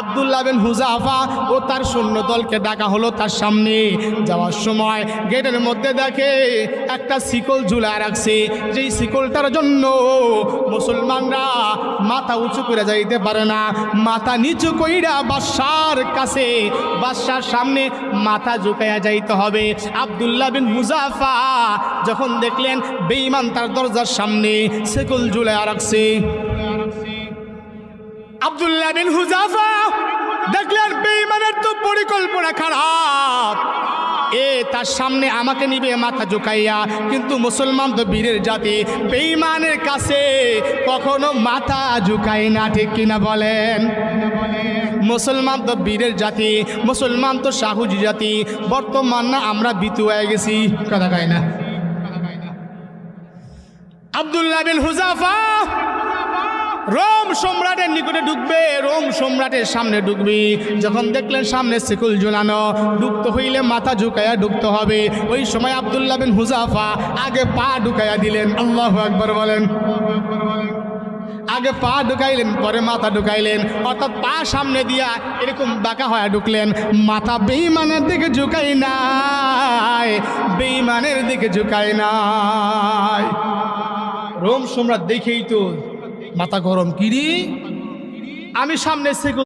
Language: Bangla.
আব্দুল্লাহ বিন হুযাফা ও তার সৈন্যদলকে ডাকা হলো। তার সামনে যাওয়ার সময় গেটের মধ্যে দেখে একটা শিকল ঝুলায় রাখছে, যেই শিকলটার জন্য মুসলমানরা মাথা উঁচু করে যাইতে পারে না। মাথা নিচু কইরা বাদশার কাছে, বাদশার সামনে মাথা ঝুঁকাইয়া যাইতে হবে। আব্দুল্লাহ বিন হুযাফা যখন দেখলেন বেঈমান তার দরজার সামনে শিকল ঝুলায় রাখছে, আব্দুল্লাহ বিন হুযাফা দেখলেন বেঈমানের তো পরিকল্পনা খারাপ, তার সামনে আমাকে নিবে মাথা ঝুঁকাইয়া। কিন্তু মুসলমান তো বীরের জাতি, বেঈমানের কাছে কখনো মাথা ঝুঁকায় না, ঠিক কিনা বলেন? মুসলমান তো বীরের জাতি, মুসলমান তো সাহসী জাতি। বর্তমান না আমরা ভীতু হয়ে গেছি, কথা কয় না। আব্দুল্লাহ বিন হুযাফা রোম সম্রাটের নিকটে ঢুকবে, রোম সম্রাটের সামনে ঢুকবি। যখন দেখলেন সামনে শিকল ঝুলানো, ঢুকতে হইলে মাথা ঝুঁকাইয়া ঢুকতে হবে। ওই সময় আব্দুল্লাহ বিন হুযাফা আগে পা ঢুকাইয়া দিলেন। আল্লাহু আকবার বলেন। আগে পা ঢুকাইলেন, পরে মাথা ঢুকাইলেন, অর্থাৎ পা সামনে দিয়া এরকম বাঁকা হয়ে ঢুকলেন। মাথা বেঈমানের দিকে ঝুঁকাই নাই, বেঈমানের দিকে ঝুঁকাই নাই। রোম সম্রাট দেখেই তো মাথা গরম, কিরি আমি সামনে